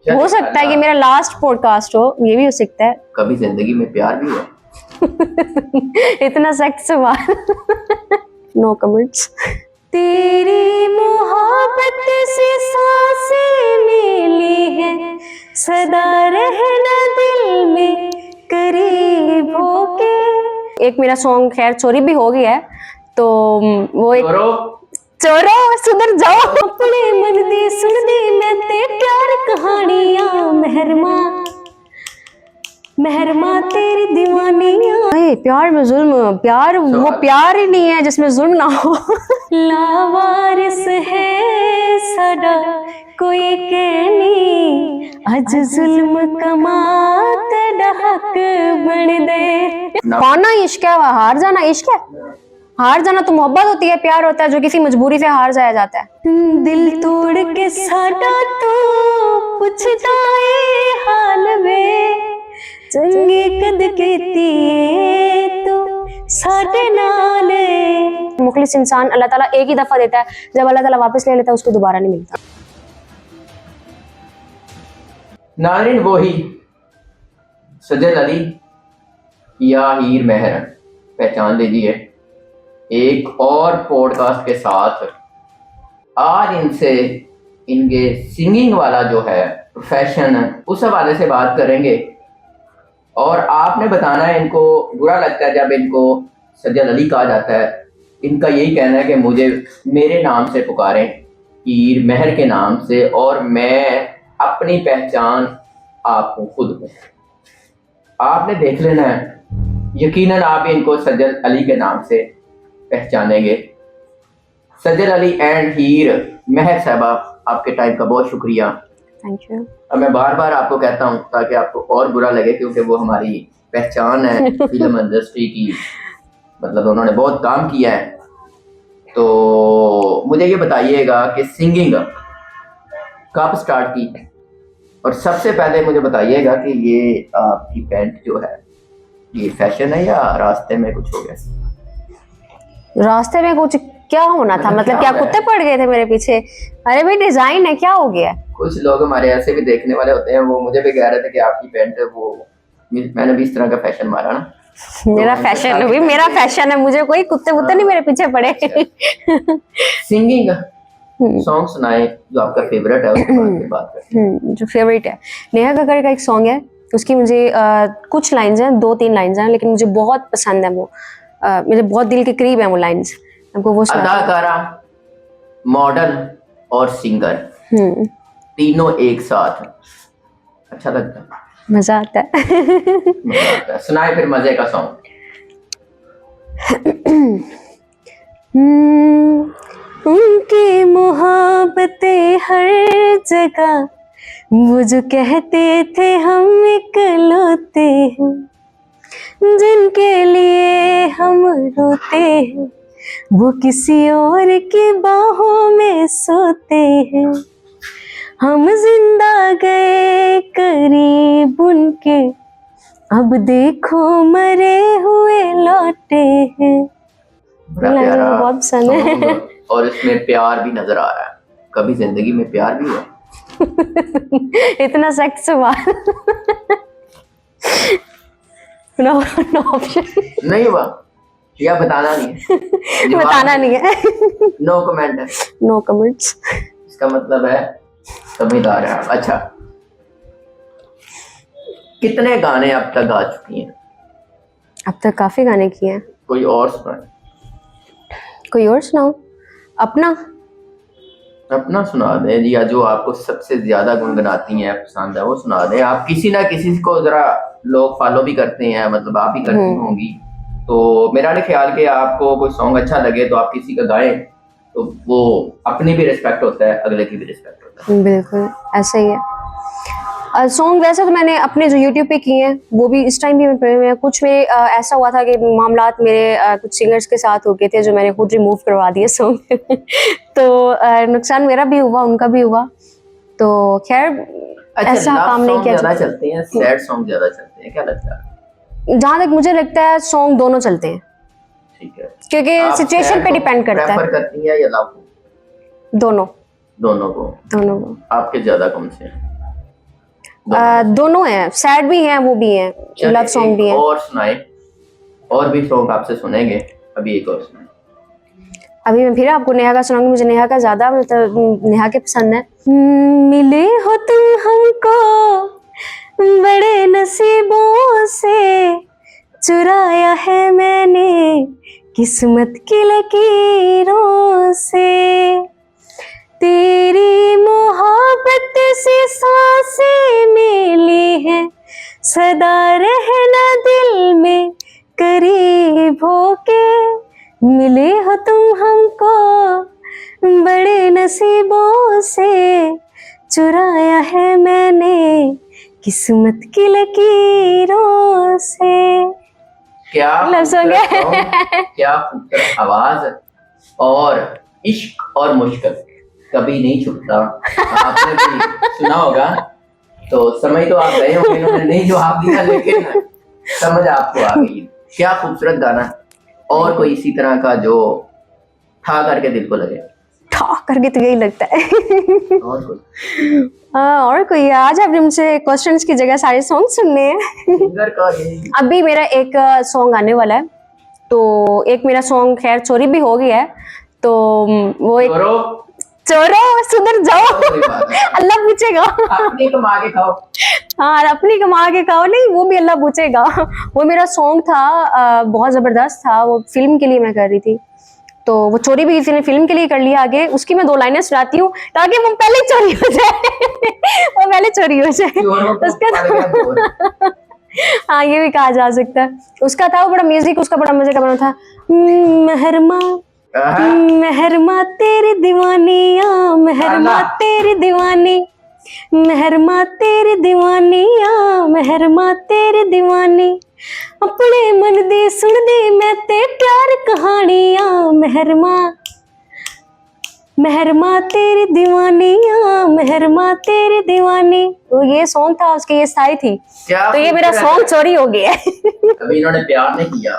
हो सकता है कि मेरा लास्ट पॉडकास्ट हो, ये भी हो सकता है। कभी जिंदगी में प्यार भी है? इतना सख्त सवाल। No comments. तेरी मोहब्बत से सांसें मिली है, सदा रहना दिल में करीब होके। एक मेरा सॉन्ग खैर चोरी भी हो गया है, तो वो एक चोरो सुधर जाओ। अपने मन दी सुन दी मैं ते प्यार कहानियां, मेहरमा तेरी दीवानियां। प्यार में जुल्म, प्यार वो प्यार ही नहीं है जिसमें जुल्म ना हो। लावारिस है साडा कोई कहनी, अज जुल्म कमात हक बन दे। पाना इश्क है, हार जाना इश्क है। हार जाना तो मोहब्बत होती है, प्यार होता है जो किसी मजबूरी से हार जाया जाता है। दिल तोड़ के साडा तो पुछदा ए हाल वे, चंगे कद कीती तो साडे नाल। मुखलिस इंसान अल्लाह ताला एक ही दफा देता है, जब अल्लाह ताला वापस ले लेता है उसको दोबारा नहीं मिलता। नाज़रीन, वही सजल अली या हीर मेहर पहचान लीजिए एक और पॉडकास्ट के साथ। आज इनसे इनके सिंगिंग वाला जो है प्रोफेशन, उस हवाले से बात करेंगे। और आपने बताना है इनको बुरा लगता है जब इनको सजल अली कहा जाता है। इनका यही कहना है कि मुझे मेरे नाम से पुकारें, हीर मेहर के नाम से, और मैं अपनी पहचान आपको खुद हूँ। आपने देख लेना है, यकीनन आप इनको सजल अली के नाम से पहचानेंगे। सजल अली एंड हीर मेहर साहबा, आपके टाइम का बहुत शुक्रिया। Thank you. अब मैं बार बार आपको कहता हूँ ताकि आपको और बुरा लगे, क्योंकि वो हमारी पहचान है फिल्म इंडस्ट्री की, मतलब उन्होंने बहुत काम किया है। तो मुझे ये बताइएगा कि सिंगिंग कब स्टार्ट की, और सबसे पहले मुझे बताइएगा कि ये आपकी पैंट जो है ये फैशन है या रास्ते में कुछ हो गया? रास्ते में कुछ क्या होना था, मतलब क्या कुत्ते पड़ गए थे मेरे पीछे? अरे भाई डिजाइन है, क्या हो गया? कुछ लोग हमारे ऐसे भी देखने वाले होते हैं, वो मुझे भी कह रहे थे कि आपकी पैंट वो, मैंने भी इस तरह का फैशन मारा ना। मेरा फैशन है, मेरा फैशन है, मुझे कोई कुत्ते वुत्ते नहीं मेरे पीछे पड़े। सिंगिंग सॉन्ग सुनाए जो आपका फेवरेट है, उसके बारे में बात करते हैं। जो फेवरेट है, नेहा कक्कड़ का एक सॉन्ग है, उसकी मुझे कुछ लाइंस हैं, 2-3 लाइंस हैं, लेकिन मुझे बहुत पसंद है वो। मेरे बहुत दिल के करीब है वो लाइंस। हमको वो अदाकारा, मॉडल और सिंगर तीनों एक साथ अच्छा लगता है, मजा आता है। मजा आता है। सुनाए फिर मजे का सॉन्ग। उनकी मोहब्बतें हर जगह, वो जो कहते थे हम इकलौते हैं, जिनके लिए हम रोते हैं, वो किसी और की बाहों में सोते हैं। हम जिंदा गए करीब उनके, अब देखो मरे हुए लौटे हैं। बहुत पसंद है। और इसमें प्यार भी नजर आ रहा है। कभी जिंदगी में प्यार भी है? इतना सख्त सवाल। नो ऑप्शन नहीं हुआ या बताना नहीं है? बताना नहीं है। नो कमेंट है। No comments. इसका मतलब है समझदार है। अच्छा, कितने गाने अब तक गा चुकी हैं? अब तक काफी गाने किए हैं। कोई और सुनाए? कोई और सुनाओ। अपना सुना दें जी, या जो आपको सबसे ज्यादा गुनगुनाती हैं, पसंद है, वो सुना दें। आप किसी ना किसी को जरा लोग फॉलो भी करते हैं, मतलब आप भी करती होंगी, तो मेरा नहीं ख्याल कि आपको कोई सॉन्ग अच्छा लगे तो आप किसी का गाएं, तो वो अपनी भी रिस्पेक्ट होता है, अगले की भी रिस्पेक्ट होता है। बिल्कुल ऐसा ही है। सॉन्ग वैसे तो मैंने अपने जो YouTube पे किए हैं, वो भी इस टाइम भी मैं पढ़े हुए हैं। कुछ में ऐसा हुआ था कि मामलात मेरे कुछ सिंगर्स के साथ हो गए थे, जो मैंने खुद रिमूव करवा दिए सॉन्ग। तो नुकसान मेरा भी हुआ, उनका भी हुआ। तो खैर ऐसा काम नहीं किया। ज्यादा चलते हैं, सैड सॉन्ग ज्यादा चलते हैं, क्या लगता है? जहाँ तक मुझे लगता है सॉन्ग दोनों चलते हैं। ठीक है, क्योंकि सिचुएशन पे डिपेंड करता है। प्रेफर करती हैं या लव? दोनों को। आपके ज्यादा कौन से हैं? दोनों हैं, सैड भी हैं वो भी हैं, चलिए, लव सॉन्ग भी एक हैं। और सुनाए, और भी सॉन्ग आपसे सुनेंगे, अभी एक और सुनाए। अभी मैं फिर आपको नेहा का सुनाऊंगी, मुझे नेहा का ज्यादा मतलब नेहा के पसंद है। मिले हो तुम हमको बड़े नसीबों से, चुराया है मैंने किस्मत की लकीरों से, तेरी मोहब्बत से सांसें मिली है, सदा रहना दिल में करीब होके, मिले हो तुम हमको बड़े नसीबों से, चुराया है मैंने किस्मत की लकीरों से। क्या लव सॉन्ग खूबसूरत है। song, क्या खूबसूरत आवाज, और इश्क और मुश्किल कभी नहीं छुपता। आपने भी सुना होगा, तो समझ तो आप गए होंगे, इन्होंने नहीं जवाब दिया लेकिन समझ आपको आ गई। क्या खूबसूरत गाना, और कोई इसी तरह का जो ठा करके दिल को लगे। ठा करके तो यही लगता है। और कोई हाँ, और कोई आज आपने मुझसे क्वेश्चंस की जगह सारे सॉन्ग सुनने हैं। सिंगर का ये अभी मेरा एक सॉन्ग आने वाला है, तो एक मेरा सॉन्ग खैर चोरी भी हो गया है, तो वो एक चोरो चोरो सुधर जाओ, कोई बात नहीं। अल्लाह पूछेगा। अपनी कमा के खाओ। हाँ, और अपनी कमा के खाओ, नहीं वो भी अल्लाह पूछेगा। वो मेरा सॉन्ग था, बहुत जबरदस्त था, वो फिल्म के लिए मैं कर रही थी, तो वो चोरी भी किसी ने फिल्म के लिए कर लिया। आगे उसकी मैं 2 लाइनें सुनाती हूँ ताकि वो पहले चोरी हो जाए। वो पहले चोरी हो जाए। चोरों को उसका पड़ गया बोल। हाँ, ये भी कहा जा सकता है। उसका था वो बड़ा म्यूजिक, उसका बड़ा मजे का बना था। मेहरमा आहा, मेहरमा तेरी दीवानी, आ मेहरमा अल्लाह। तेरी दीवानी, मेहरमा तेरी दीवानी, आ मेहरमा तेरी दीवानी, अपने मन दी सुन दी मैं ते प्यार कहानियां, मेहरमा मेहरमा तेरी दीवानी, आ मेहरमा तेरी दीवानी। तो ये सॉन्ग था, उसकी ये स्टाइल थी, क्या तो ये मेरा खूबसूरत सॉन्ग है। चोरी हो गया है। अभी इन्होंने प्यार नहीं किया,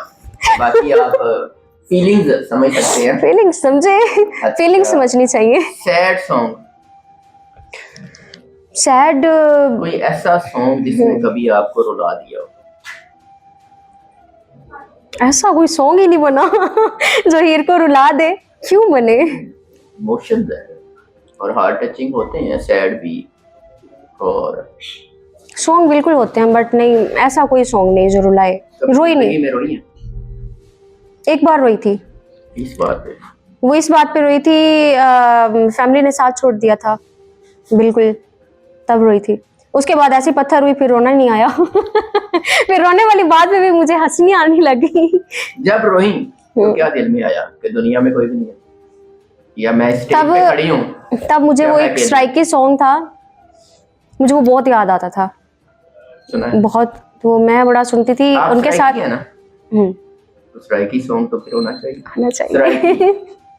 बाकी आप फीलिंग्स समझ सकते हैं। फीलिंग्स समझे, फीलिंग्स समझनी चाहिए। सैड सॉन्ग, सैड कोई ऐसा सॉन्ग जिसने कभी आपको रुला दिया हो। ऐसा कोई सॉन्ग ही नहीं बना जो हीर को रुला दे, क्यों बने। इमोशंस है और हार्ट टचिंग होते हैं सैड भी, और सॉन्ग बिल्कुल होते हैं, बट नहीं ऐसा कोई सॉन्ग नहीं जो रुलाए। रोई नहीं, में रोई है एक बार रोई थी, इस बात पे। वो इस बात पे रोई थी, फैमिली ने साथ छोड़ दिया था, बिल्कुल तब रोई थी। उसके बाद ऐसी पत्थर हुई, फिर रोना नहीं आया। फिर रोने वाली बात में भी मुझे हंसनी आने लगी। जब रोई तो क्या दिल में आया कि दुनिया में कोई भी नहीं है, या मैं स्टेज तब पे खड़ी हूँ। तब मुझे क्या वो मैं एक अकेली? स्ट्राइकी सॉन्ग था, मुझे वो बहुत याद आता था, सुना है? बहुत। तो मैं बड़ा सुनती थी आप उनके साथ। स्ट्राइकी है ना, हम्म, तो स्ट्राइकी सॉन्ग तो फिर होना चाहिए। आना स्ट्राइकी, चाहिए।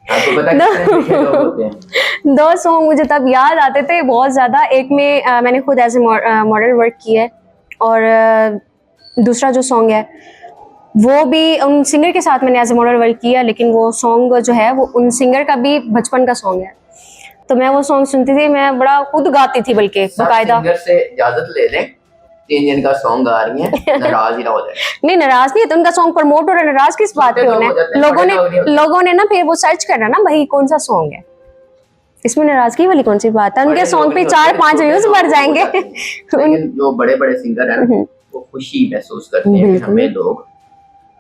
आपको पता है कितने मीठे लोग होते हैं। 2 सॉन्ग मुझे तब याद आते थे बहुत ज्यादा। एक में मैंने खुद एज ए मॉडल वर्क किया है, और दूसरा जो सॉन्ग है वो भी उन सिंगर के साथ मैंने एज ए मॉडल वर्क किया, लेकिन वो सॉन्ग जो है वो उन सिंगर का भी बचपन का सॉन्ग है। तो मैं वो सॉन्ग सुनती थी, मैं बड़ा खुद गाती थी, बल्कि सब बाकायदा। सिंगर से इजाजत ले लें, 3 दिन का सॉन्ग गा रही हैं, नाराज ही ना हो जाए। नहीं, नाराज नहीं है, तो उनका सॉन्ग प्रमोट हो रहा है, नाराज किस बात पे छोटे होना लोग हो जाते है। हैं, लोगों बड़े लोग नहीं होते। लोगों ने ना फिर वो सर्च करना ना, भाई कौन सा सॉन्ग है, इसमें नाराजगी वाली कौन सी बात है। उनके बड़े सॉन्ग लोग पे नहीं 4-5 होते, व्यूज छोटे बढ़ लोग जाएंगे। हो जाते हैं। लेकिन जो बड़े बड़े सिंगर हैं ना, वो खुशी महसूस करते हैं कि बिल्कुल। हमें लोग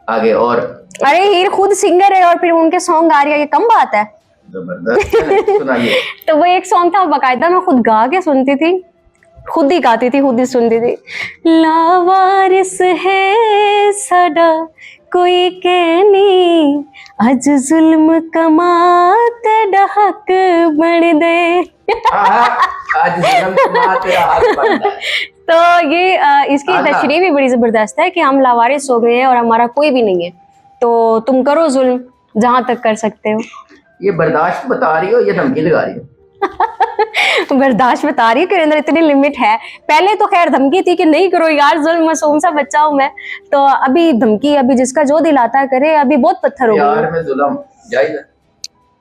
आगे और अरे हीर खुद सिंगर है और फिर उनके सॉन्ग गा रही है, ये कम बात है। जबरदस्त सुनाइए। तो वो एक सॉन्ग था, बाकायदा मैं खुद गा के सुनती थी, खुद ही गाती थी, खुद ही सुनती थी। लावारिस है साडा कोई कहनी, अज जुल्म कमाते हक बन दे। आज जन्म तुम्हारा तेरा हक बनता है। तो ये इसकी आला। तशरीह भी बड़ी जबरदस्त है कि हम लावारिस हो गए हैं और हमारा कोई भी नहीं है, तो तुम करो जुल्म जहां तक कर सकते हो। ये बर्दाश्त बता रही हो या धमकी लगा रही हो? बर्दाश्त बता रही है कि अंदर इतनी लिमिट है। पहले तो खैर धमकी थी कि नहीं करो यार जुल्म, मासूम सा बच्चा हूं मैं, तो अभी धमकी, अभी जिसका जो दिल आता है करे, अभी बहुत पत्थर हो गए। प्यार में जुल्म जायज है?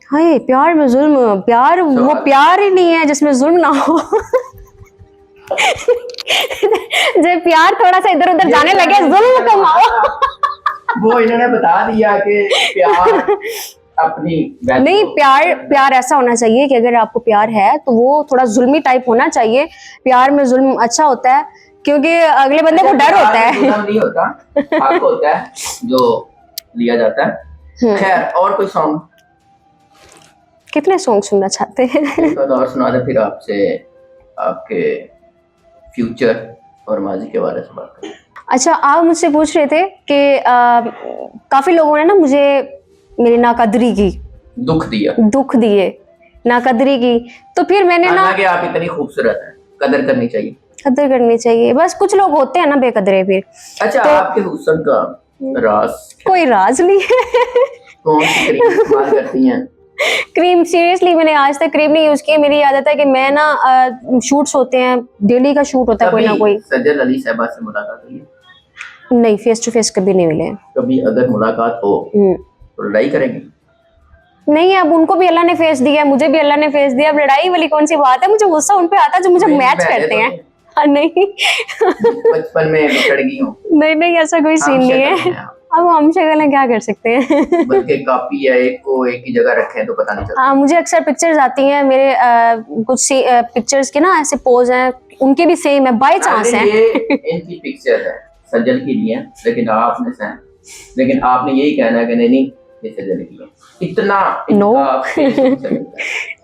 हाय, प्यार में जुल्म, प्यार वो सवाल। प्यार ही नहीं है जिसमें जुल्म ना हो। जब प्यार थोड़ा सा इधर उधर जाने लगे जुल्म कमाओ। वो इन्होंने बता दिया कि प्यार अपनी नहीं, प्यार ऐसा होना चाहिए कि अगर आपको प्यार है तो वो थोड़ा जुल्मी टाइप होना चाहिए। प्यार में जुल्म अच्छा होता है क्योंकि अगले बंदे को डर होता है। जुल्म नहीं होता, हक होता है जो लिया जाता है। खैर, और कोई सॉन्ग? कितने सॉन्ग सुनना चाहते हैं? एक और सुना दे, फिर आपसे आपके फ्यूचर और माजी के बारे में बात करें। अच्छा, आप मुझसे पूछ रहे थे कि काफी लोगों ने ना मुझे मेरी नाकदरी की, दुख दिए, नाकदरी की, तो फिर मैंने ना, हालांकि आप इतनी खूबसूरत हैं, कदर करनी चाहिए। कदर करनी चाहिए, बस कुछ लोग होते हैं ना बेकदरे फिर। अच्छा, तो आपके हुस्न का राज कोई राज नहीं है। कौन सी क्रीम इस्तेमाल करती हैं? क्रीम, सीरियसली मैंने आज तक क्रीम नहीं यूज की। मेरी आदत है कि मैं ना शूट्स होते हैं, डेली का शूट होता है कोई ना कोई। सजल अली साहबा से मुलाकात हुई है? नहीं, फेस टू फेस कभी नहीं मिले। कभी अगर मुलाकात हो तो लड़ाई करेंगे? नहीं, अब उनको भी अल्लाह ने फेस दिया, मुझे भी अल्लाह ने फेस दिया, अब लड़ाई वाली कौन सी बात है? मुझे गुस्सा उन पे आता है जो मुझे मैच करते हैं। नहीं, बचपन में बिछड़ गई हूँ। नहीं, ऐसा कोई सीन नहीं है। अब हम शक्ल क्या कर सकते हैं? बल्कि कापी है, एक को एक ही जगह रखें तो पता नहीं चलता। मुझे अक्सर पिक्चर्स आती हैं मेरे, कुछ पिक्चर्स के ना ऐसे पोज हैं, उनके भी सेम है, बाय चांस है। ये इनकी पिक्चर है, सजल की नहीं है, लेकिन आपने यही कहना है कि नहीं ये सजल की है। इतना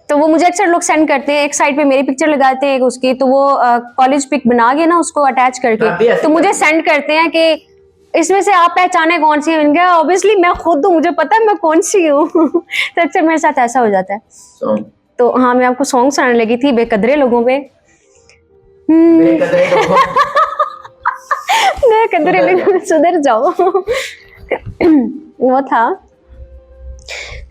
तो वो मुझे अक्सर लोग सेंड करते हैं, एक साइड पे मेरी पिक्चर लगाते हैं, एक उसकी, तो वो कॉलेज पिक बना के ना उसको अटैच करके तो मुझे सेंड करते हैं कि इसमें से आप पहचाने कौन सी है। मैंने कहा ऑब्वियसली मैं खुद हूँ, मुझे पता है मैं कौन सी हूँ। तो अक्सर मेरे साथ ऐसा हो जाता है। तो हाँ, मैं आपको सॉन्ग सुनाने लगी थी बेकदरे लोगों पे। बेकदरे लोगों, सुधर जाओ। वो था,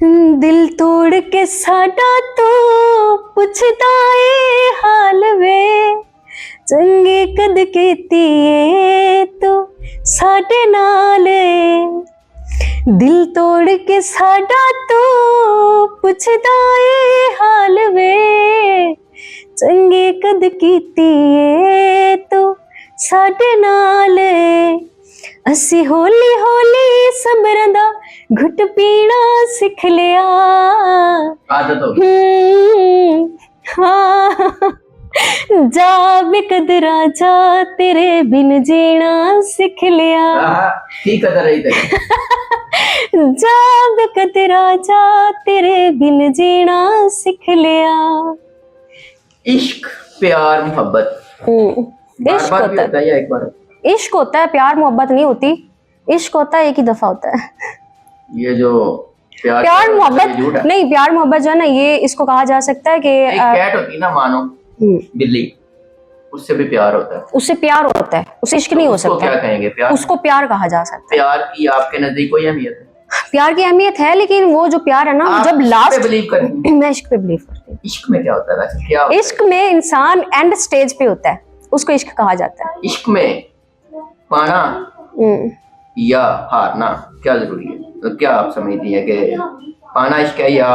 दिल तोड़ के साडा तो पुछदा ए हाल वे, चंगे कद कीती ए तू साडे नाल। दिल तोड़ के साडा तो पुछदा ए हाल वे, चंगे कद कीती ए तू साडे नाल। असी होली होली समरां दा घुट पीना सिख लिया। आदत हो हाँ, जा बेकदरा जा तेरे बिन जीना सीख लिया। ठीक कदर रही तेरी। जा बेकदरा जा तेरे बिन जीना सीख लिया। इश्क, प्यार, मोहब्बत इश्क होता है या एक बार? इश्क होता है, प्यार मोहब्बत नहीं होती। इश्क होता है, एक ही दफा होता है। ये जो प्यार मोहब्बत नहीं, प्यार मोहब्बत जो है ना, ये इसको कहा जा सकता है कि एक कैट होती है ना, मानो बिल्ली, उससे भी प्यार होता है। उससे प्यार होता है, उससे इश्क नहीं हो सकता। क्या कहेंगे? प्यार, उसको प्यार कहा जा सकता है। प्यार की आपके नजदीक कोई अहमियत है? प्यार की अहमियत है, लेकिन वो जो प्यार है ना, जब लास्ट बिलीव करें। मैं इश्क पे बिलीव करती हूँ। इश्क में क्या होता है वैसे? क्या होता है? इश्क में इंसान एंड स्टेज पे होता है, उसको इश्क कहा जाता है। इश्क में पाना या हारना क्या जरूरी है? तो क्या आप समझती हैं कि पाना इश्क है या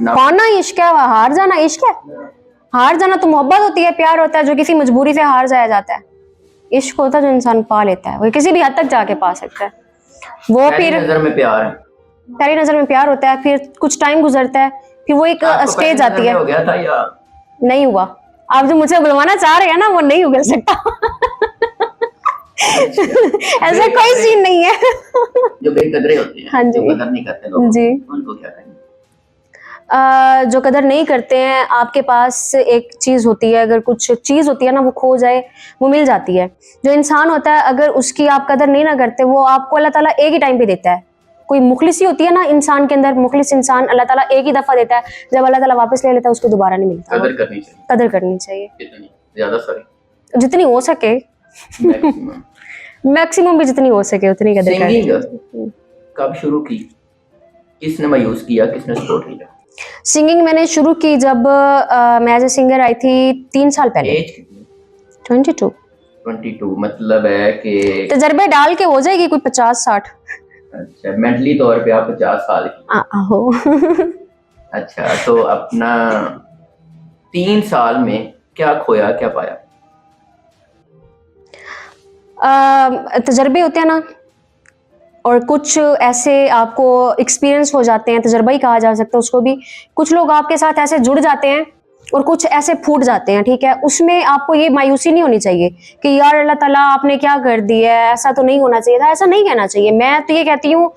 पाना इश्क है, हार जाना इश्क है? हार जाना तो मोहब्बत होती है, प्यार होता है जो किसी मजबूरी से हार जाया जाता है। इश्क होता है जो इंसान पा लेता है, वो किसी भी हद तक जाके पा सकता है। वो फिर नजर में प्यार है, पहली नजर में प्यार होता है, फिर कुछ टाइम गुजरता है, फिर वो एक स्टेज आती है। हो गया था या नहीं हुआ? आप जो मुझसे बुलवाना चाह रहे हैं ना, वो नहीं उगल सकता। ऐसा कोई सीन नहीं है। जो बेकदरे होते हैं, हाँ जी, जो कदर नहीं करते लोग जी, उनको क्या कहेंगे? जो कदर नहीं करते हैं, आपके पास एक चीज होती है, अगर कुछ चीज होती है ना, वो खो जाए वो मिल जाती है। जो इंसान होता है, अगर उसकी आप कदर नहीं ना करते, वो आपको अल्लाह ताला एक ही टाइम पे देता है। कोई मुखलिसी होती है ना इंसान के अंदर, मुखलिस इंसान अल्लाह ताला एक ही दफा देता है, जब अल्लाह ताला वापस ले लेता है उसको दोबारा नहीं मिलता। कदर करनी चाहिए, कदर करनी चाहिए, कितनी ज्यादा सॉरी जितनी हो सके, मैक्सिमम भी जितनी हो सके उतनी कदर करनी। सिंगिंग कब शुरू की? किसने मायूस किया, किसने सपोर्ट किया? सिंगिंग मैंने शुरू की जब मैं एज ए सिंगर आई थी 3 साल पहले। एज कितनी? 22। मतलब है कि तजर्बे डाल के हो जाएगी कोई 50-60। अच्छा, मेंटली तौर पे आप 50 साल की? आहो। अच्छा, तो अपना 3 साल में क्या खोया क्या पाया? तजर्बे होते हैं ना, और कुछ ऐसे आपको एक्सपीरियंस हो जाते हैं, तजर्बा ही कहा जा सकता है उसको भी। कुछ लोग आपके साथ ऐसे जुड़ जाते हैं और कुछ ऐसे फूट जाते हैं, ठीक है। उसमें आपको ये मायूसी नहीं होनी चाहिए कि यार अल्लाह ताला आपने क्या कर दिया है, ऐसा तो नहीं होना चाहिए था, ऐसा नहीं कहना चाहिए। मैं तो ये कहती हूँ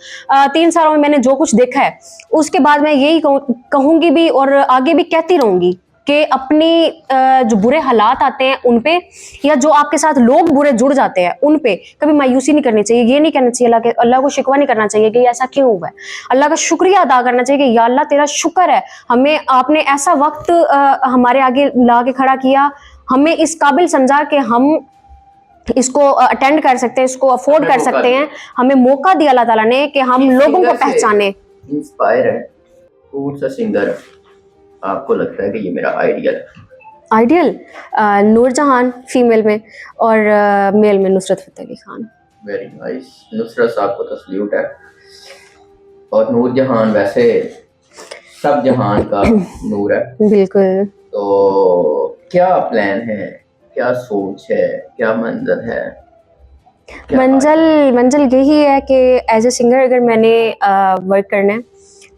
3 सालों में मैंने जो कुछ देखा है उसके बाद मैं यही कहूंगी भी और आगे भी कहती रहूंगी कि अपनी जो बुरे हालात आते हैं उन पे, या जो आपके साथ लोग बुरे जुड़ जाते हैं उन पे कभी मायूसी नहीं करनी चाहिए। ये नहीं कहना चाहिए अल्लाह को शिकवा नहीं करना चाहिए कि ये ऐसा क्यों हुआ है। अल्लाह का शुक्रिया अदा करना चाहिए कि या अल्लाह तेरा शुक्र है, हमें आपने ऐसा वक्त हमारे आगे ला के खड़ा किया, हमें इस काबिल समझा कि हम इसको अटेंड कर सकते हैं, इसको अफोर्ड कर सकते हैं। हमें मौका दिया अल्लाह ताला ने कि हम लोगों को पहचाने। इंस्पायर है, कौन सा सिंगर आपको लगता है कि ये मेरा आइडियल है? आइडियल नूरजहान फीमेल में, और मेल में नुसरत फतेह अली खान। Very nice. नुसरत साहब को तो सल्यूट है। और नूरजहान वैसे सब जहान का नूर है। बिल्कुल। तो क्या प्लान है, क्या सोच है, क्या मंजिल है? मंजिल यही है कि एज ए सिंगर अगर मैंने वर्क करना है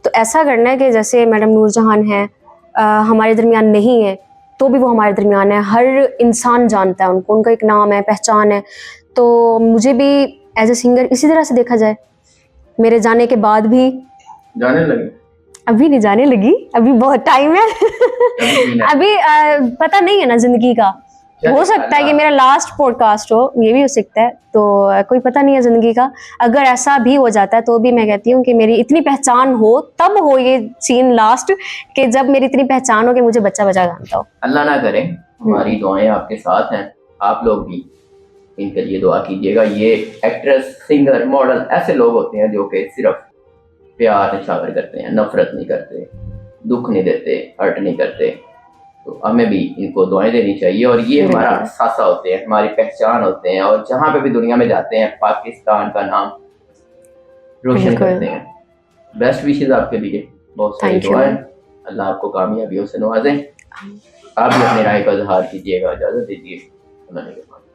तो ऐसा करना है कि जैसे मैडम नूरजहान है, हमारे दरमियान नहीं है तो भी वो हमारे दरमियान है, हर इंसान जानता है उनको, उनका एक नाम है, पहचान है। तो मुझे भी एज ए सिंगर इसी तरह से देखा जाए, मेरे जाने के बाद भी। जाने लगी? अभी नहीं जाने लगी, अभी बहुत टाइम है। अभी पता नहीं है ना जिंदगी का, हो सकता है कि मेरा लास्ट पॉडकास्ट हो, ये भी हो सकता है। तो कोई पता नहीं है जिंदगी का। अगर ऐसा भी हो जाता है तो भी मैं कहती हूँ कि मेरी इतनी पहचान हो, तब हो ये सीन लास्ट, कि जब मेरी इतनी पहचान हो कि मुझे बच्चा बच्चा जानता हो। अल्लाह ना करे, हमारी दुआएं आपके साथ हैं। आप लोग भी इनके लिए दुआ कीजिएगा। ये एक्ट्रेस, सिंगर, मॉडल ऐसे लोग होते हैं जो कि सिर्फ प्यार निछावर करते हैं, नफरत नहीं करते, दुख नहीं देते, हर्ट नहीं करते। तो हमें भी इनको दुआएं देनी चाहिए और ये हमारा सासा होते हैं, हमारी पहचान होते हैं, और जहाँ पे भी दुनिया में जाते हैं पाकिस्तान का नाम रोशन करते हैं। बेस्ट विशेस आपके लिए, बहुत सारी दुआएं। अल्लाह आपको कामयाबियों से नवाजें। आप भी अपनी राय का इजहार कीजिएगा। इजाजत दीजिए।